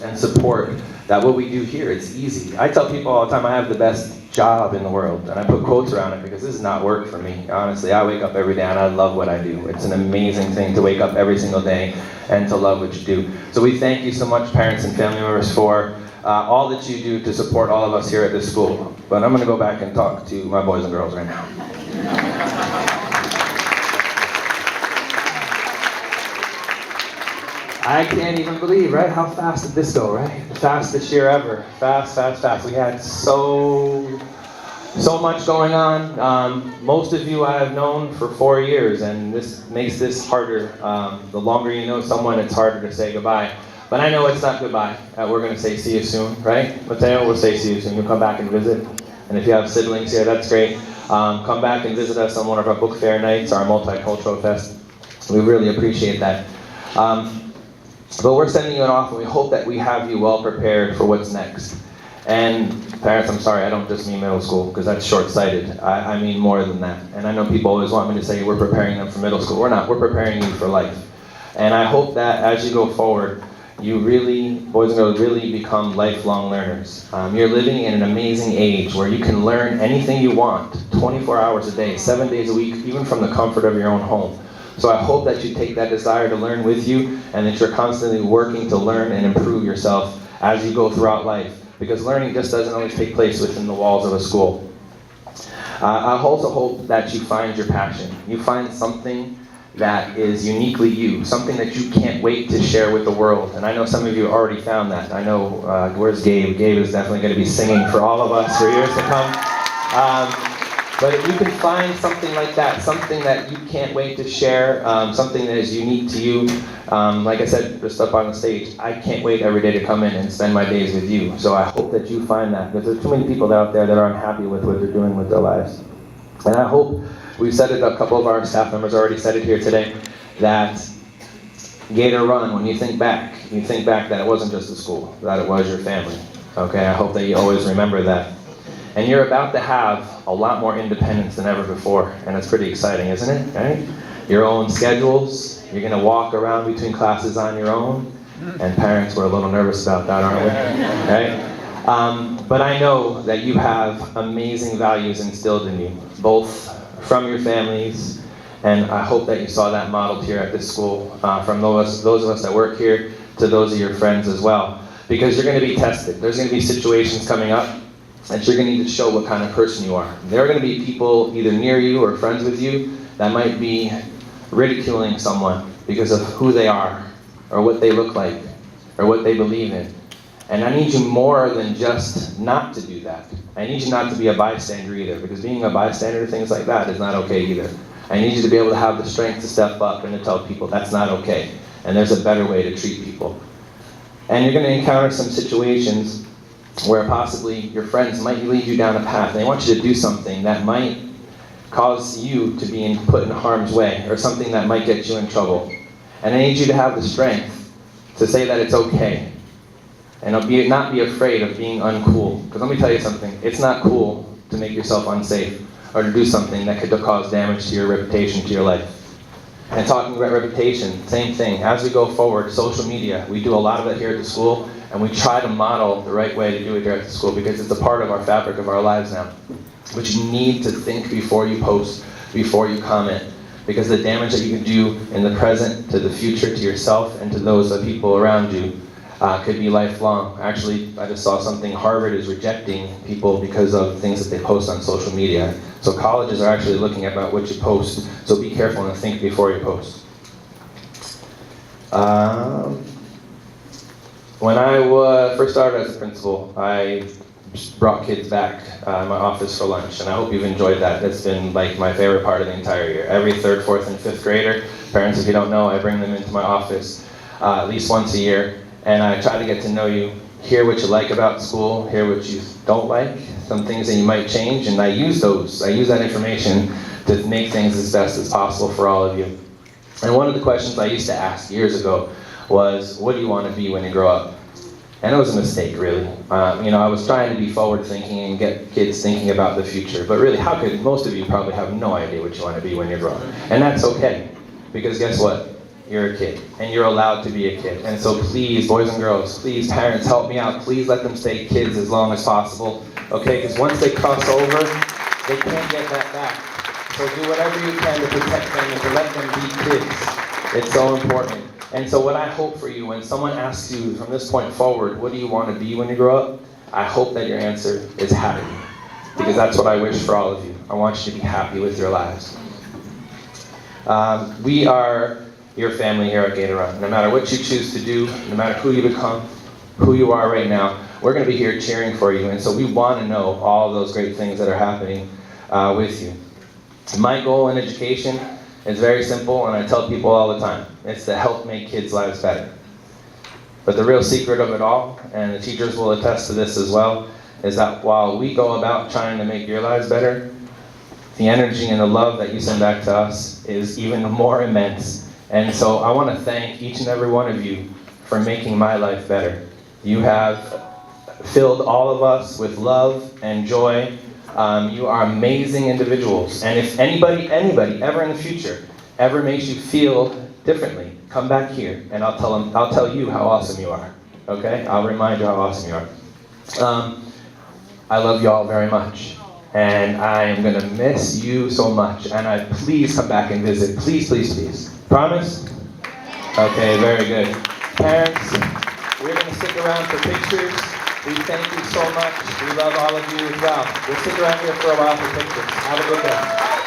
and support that what we do here, it's easy. I tell people all the time I have the best job in the world, and I put quotes around it because this is not work for me. Honestly, I wake up every day and I love what I do. It's an amazing thing to wake up every single day and to love what you do. So we thank you so much, parents and family members, for all that you do to support all of us here at this school. But I'm going to go back and talk to my boys and girls right now. I can't even believe, right? How fast did this go, right? Fastest year ever. Fast, fast, fast. We had so much going on. Most of you I have known for 4 years, and this makes this harder. The longer you know someone, it's harder to say goodbye. But I know it's not goodbye. We're going to say see you soon, right? Mateo, we'll say see you soon. You'll come back and visit. And if you have siblings here, that's great. Come back and visit us on one of our book fair nights, our multicultural fest. We really appreciate that. But we're sending you off, and we hope that we have you well prepared for what's next. And parents, I'm sorry, I don't just mean middle school, because that's short-sighted. I mean more than that. And I know people always want me to say we're preparing them for middle school. We're not. We're preparing you for life. And I hope that as you go forward, you really, boys and girls, really become lifelong learners. You're living in an amazing age where you can learn anything you want, 24 hours a day, 7 days a week, even from the comfort of your own home. So I hope that you take that desire to learn with you, and that you're constantly working to learn and improve yourself as you go throughout life. Because learning just doesn't always take place within the walls of a school. I also hope that you find your passion. You find something that is uniquely you, something that you can't wait to share with the world. And I know some of you already found that. I know, where's Gabe? Gabe is definitely going to be singing for all of us for years to come. But if you can find something like that, something that you can't wait to share, something that is unique to you, like I said just up on the stage, I can't wait every day to come in and spend my days with you. So I hope that you find that, because there's too many people out there that are unhappy with what they're doing with their lives. And I hope, we've said it, a couple of our staff members already said it here today, that Gator Run, when you think back that it wasn't just a school, that it was your family. Okay, I hope that you always remember that. And you're about to have a lot more independence than ever before, and it's pretty exciting, isn't it? Right? Your own schedules, you're going to walk around between classes on your own, and parents, we're a little nervous about that, aren't we? Right? But I know that you have amazing values instilled in you, both from your families, and I hope that you saw that modeled here at this school, from those of us that work here to those of your friends as well. Because you're going to be tested. There's going to be situations coming up that you're going to need to show what kind of person you are. There are going to be people either near you or friends with you that might be ridiculing someone because of who they are, or what they look like, or what they believe in. And I need you more than just not to do that. I need you not to be a bystander either, because being a bystander to things like that is not okay either. I need you to be able to have the strength to step up and to tell people that's not okay, and there's a better way to treat people. And you're going to encounter some situations where possibly your friends might lead you down a path, and they want you to do something that might cause you to be put in harm's way, or something that might get you in trouble. And I need you to have the strength to say that it's okay, and not be afraid of being uncool. Because let me tell you something, it's not cool to make yourself unsafe, or to do something that could cause damage to your reputation, to your life. And talking about reputation, same thing. As we go forward, social media, we do a lot of it here at the school, and we try to model the right way to do it here at the school, because it's a part of our fabric of our lives now. But you need to think before you post, before you comment, because the damage that you can do in the present, to the future, to yourself, and to those people around you could be lifelong. Actually, I just saw something, Harvard is rejecting people because of things that they post on social media. So colleges are actually looking about what you post, so be careful and think before you post. When I first started as a principal, I brought kids back in my office for lunch, and I hope you've enjoyed that. It's been like my favorite part of the entire year. Every 3rd, 4th, and 5th grader, parents, if you don't know, I bring them into my office at least once a year, and I try to get to know you, hear what you like about school, hear what you don't like, some things that you might change, and I use that information to make things as best as possible for all of you. And one of the questions I used to ask years ago was, what do you want to be when you grow up? And it was a mistake, really. I was trying to be forward-thinking and get kids thinking about the future. But really, how could most of you probably have no idea what you want to be when you grow up? And that's okay, because guess what? you're a kid, and you're allowed to be a kid. And so please, boys and girls, please, parents, help me out. Please let them stay kids as long as possible, okay? Because once they cross over, they can't get that back. So do whatever you can to protect them and to let them be kids. It's so important. And so what I hope for you, when someone asks you from this point forward, what do you want to be when you grow up? I hope that your answer is happy. Because that's what I wish for all of you. I want you to be happy with your lives. We are your family here at Gator Run. No matter what you choose to do, no matter who you become, who you are right now, we're going to be here cheering for you. And so we want to know all those great things that are happening with you. My goal in education is very simple, and I tell people all the time. It's to help make kids' lives better. But the real secret of it all, and the teachers will attest to this as well, is that while we go about trying to make your lives better, the energy and the love that you send back to us is even more immense. And so I want to thank each and every one of you for making my life better. You have filled all of us with love and joy. You are amazing individuals. And if anybody ever in the future ever makes you feel differently, come back here and I'll tell you how awesome you are. Okay? I'll remind you how awesome you are. I love you all very much. And I am going to miss you so much. And please come back and visit. Please, please, please. Promise? Okay, very good. Parents, we're going to stick around for pictures. We thank you so much. We love all of you as well. We'll stick around here for a while for pictures. Have a good day.